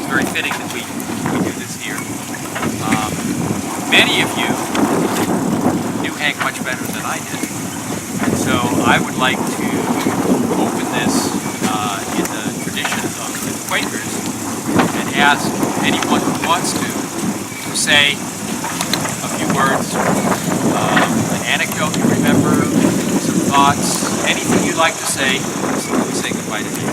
it's very fitting that we do this here. Many of you knew Hank much better than I did, and so I would like to open this in the tradition of the Quakers and ask anyone who wants to say a few words, an anecdote you remember, some thoughts, anything you'd like to say before we say goodbye to you.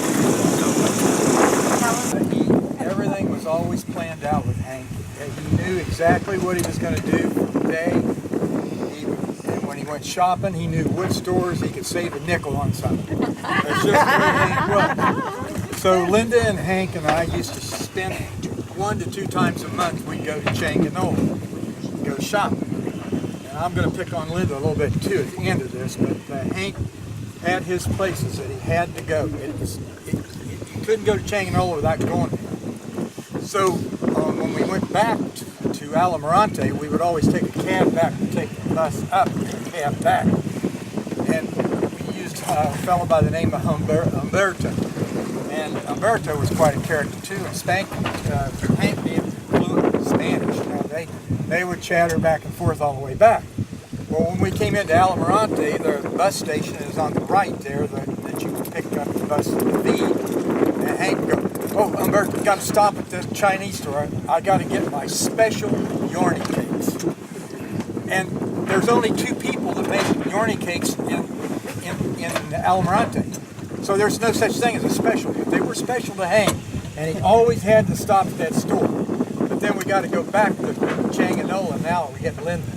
Everything was always planned out with Hank. He knew exactly what he was going to do for the day. And when he went shopping, he knew which stores he could save a nickel on something. That's just the way Hank was. So Linda and Hank and I used to spend 1 to 2 times a month. We'd go to Changanola, go shopping. And I'm going to pick on Linda a little bit too at the end of this, but Hank had his places that he had to go. You couldn't go to Changanola without going there. So when we went back to Alamirante, we would always take a cab back to take the bus up and a cab back. And we used a fellow by the name of Humberto. And Humberto was quite a character too, and Hank being fluent in Spanish, you know, they would chatter back and forth all the way back. Well, when we came into Alamirante, the bus station is on the right there that you would pick up the bus to the V. And Hank would go, "Oh, Humberto, got to stop at the Chinese store. I got to get my special Yorny cakes." And there's only 2 people that make Yorny cakes in Alamirante. So there's no such thing as a special. They were special to Hank, and he always had to stop at that store. But then we got to go back to Changanola now. We get Linda.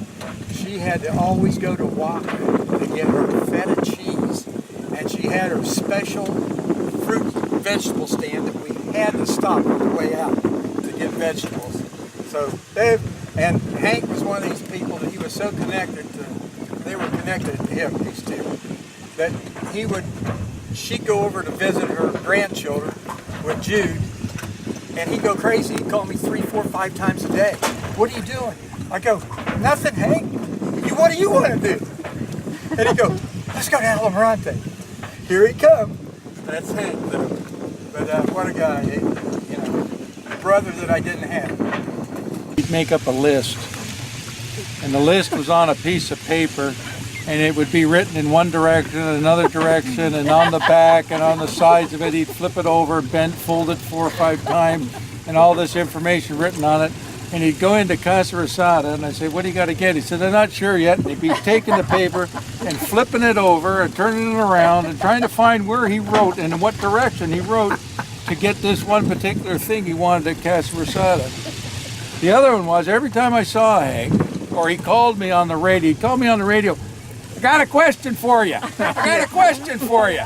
She had to always go to Waka to get her feta cheese, and she had her special fruit vegetable stand that we had to stop on the way out to get vegetables. So and Hank was one of these people that he was so connected to. They were connected to him, these two, that she'd go over to visit her grandchildren with Jude, and he'd go crazy. He'd call me 3, 4, 5 times a day. "What are you doing?" I go, "Nothing, Hank. What do you want to do?" And he'd go, "Let's go to Alamirante." Here he comes. That's Hank, though. But what a guy, you know, a brother that I didn't have. He'd make up a list, and the list was on a piece of paper, and it would be written in one direction, another direction, and on the back and on the sides of it, he'd flip it over, fold it 4 or 5 times, and all this information written on it. And he'd go into Casa Rosada, and I'd say, "What do you got to get?" He said, "I'm not sure yet." And he'd be taking the paper and flipping it over and turning it around and trying to find where he wrote and in what direction he wrote to get this one particular thing he wanted at Casa Rosada. The other one was, every time I saw Hank, or he called me on the radio, he'd call me on the radio, "I got a question for you. I got a question for you."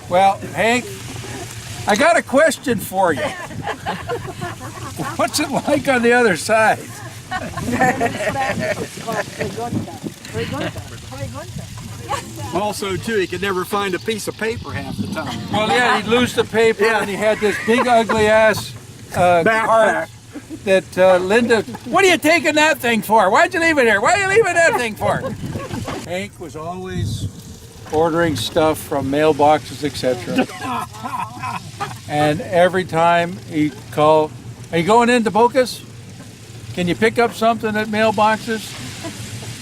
Well, Hank, I got a question for you. What's it like on the other side? Also, too, he could never find a piece of paper half the time. Well, yeah, he'd lose the paper, and he had this big, ugly ass cart that Linda, "What are you taking that thing for? Why'd you leave it here? Why are you leaving that thing for?" Hank was always ordering stuff from mailboxes, etc. And every time he'd call, "Are you going into Bocas? Can you pick up something at mailboxes?"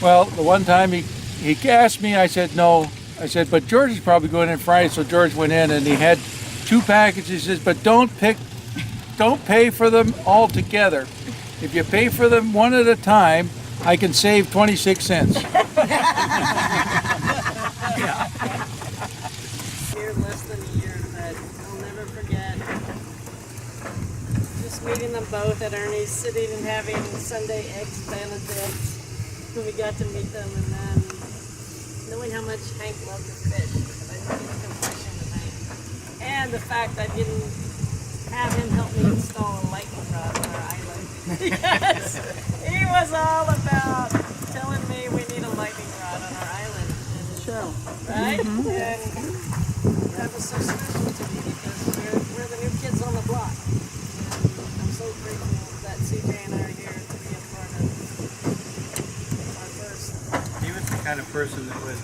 Well, the one time he asked me, I said no. I said, "But George is probably going in Friday," so George went in and he had 2 packages. He says, "But don't pay for them all together. If you pay for them one at a time, I can save 26 cents. Here, less than a year that I'll never forget. Just meeting them both at Ernie's, sitting and having Sunday eggs Benedict. We got to meet them, and then knowing how much Hank loved to fish. I knew he was going fishing with Hank. And the fact I didn't have him help me install a lightning rod on our island. Yes, he was all about telling me we need a lightning rod on our island. Sure. Right? Mm-hmm. And that was so special to me because we're the new kids on the block. And I'm so grateful that CJ and I are here to be a part of our first. He was the kind of person that would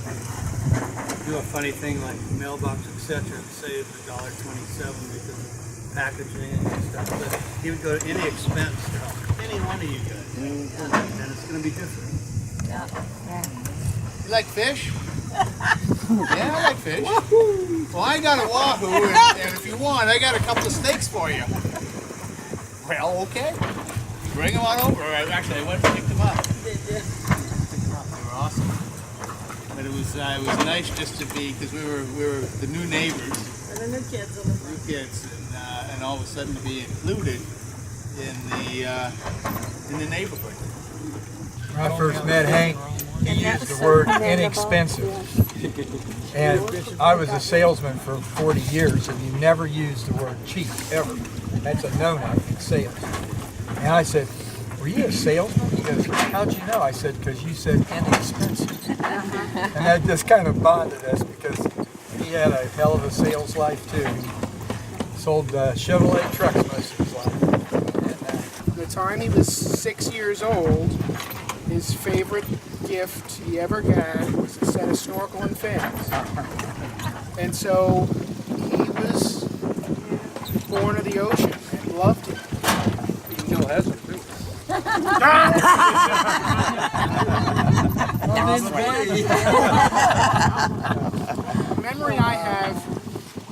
do a funny thing like mailbox, etc., and save $1.27 because packaging and stuff, but he would go to any expense to help any one of you guys, and it's going to be different. You like fish? Yeah, I like fish. Well, I got a wahoo, and if you want, I got a couple of steaks for you. Well, okay. Bring them on over. Actually, I went and picked them up. Did you? Picked them up. They were awesome. But it was nice just to be, because we were the new neighbors, And the new kids on the new kids, and all of a sudden to be included in the neighborhood. When I first met Hank, he used the word inexpensive. And I was a salesman for 40 years, and you never used the word cheap, ever. That's a no-no in sales. And I said, were you a salesman? He goes, how'd you know? I said, because you said inexpensive. And that just kind of bonded us, because he had a hell of a sales life, too. He sold Chevrolet trucks most of his life. And, The time he was 6 years old, his favorite gift he ever got was a set of snorkel and fins. And so he was born of the ocean and loved it. He still has it too. The memory I have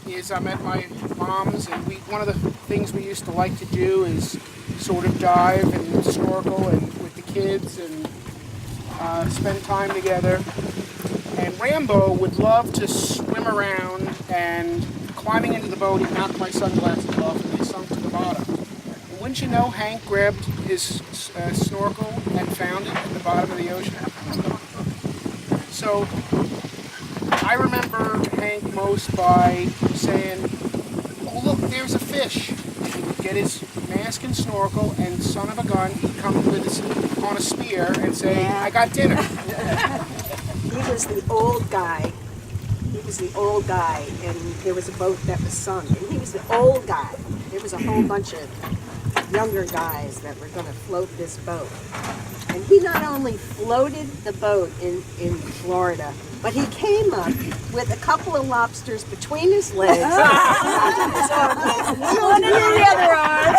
is I'm at my mom's, and one of the things we used to like to do is sort of dive and snorkel and with the kids and spend time together. And Rambo would love to swim around, and climbing into the boat, he knocked my sunglasses off and they sunk to the bottom. And wouldn't you know, Hank grabbed his snorkel and found it at the bottom of the ocean. So I remember Hank most by saying, oh look, there's a fish. He would get his mask and snorkel, and son of a gun, he'd come with on a spear and say, I got dinner. He was the old guy. He was the old guy, and there was a boat that was sunk, and he was the old guy. There was a whole bunch of younger guys that were going to float this boat. And he not only floated the boat in Florida, but he came up with a couple of lobsters between his legs. One in the other arm.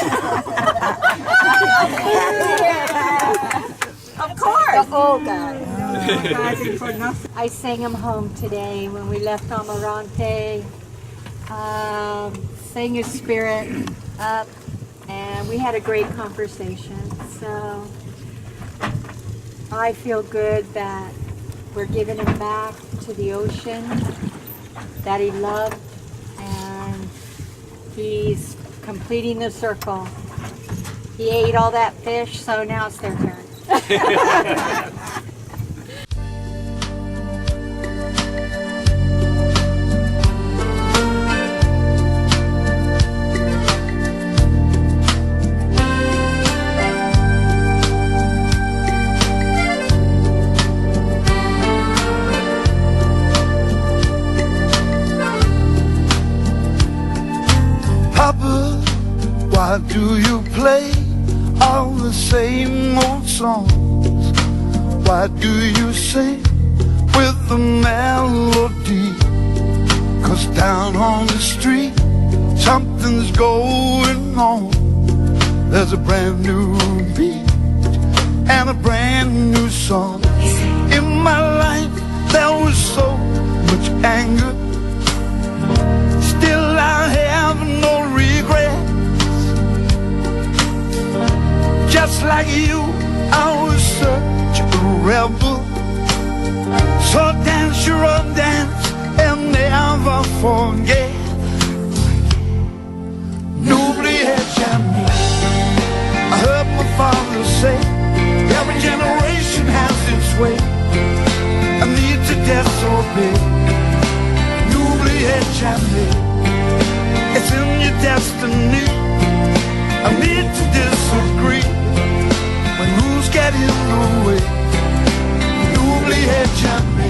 Of course. The old guy. I sang him home today when we left Amarante. Sang his spirit up, and we had a great conversation. So I feel good that we're giving him back to the ocean that he loved, and he's completing the circle. He ate all that fish, so now it's their turn. Papa, why do you play all the same old songs? Why do you sing with the melody? 'Cause down on the street something's going on. There's a brand new beat and a brand new song. In my life there was so much anger, still I have no regrets. Just like you, I was such a rebel. So dance your own dance and never forget. Nobody had me. I heard my father say, every generation has its way. I need to disobey. Nobody had me. It's in your destiny. I need to disagree. When rules get in the way, nobody had me.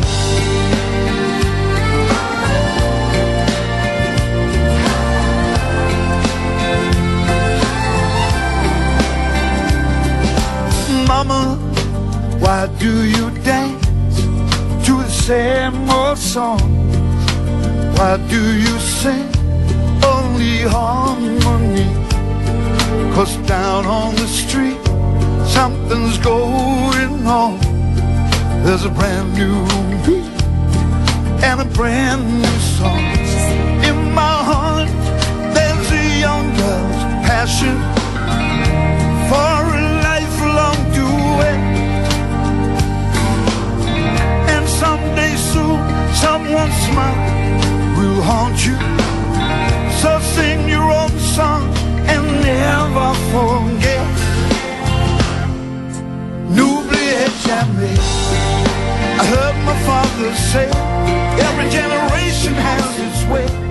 Mama, why do you dance to the same old song? Why do you sing only harmony? 'cause down on the street something's going on. There's a brand new beat and a brand new song. In my heart there's a young girl's passion for a lifelong duet. And someday soon someone's smile will haunt you. So sing your own song and never forget. N'oubliez jamais. I heard my father say, every generation has its way.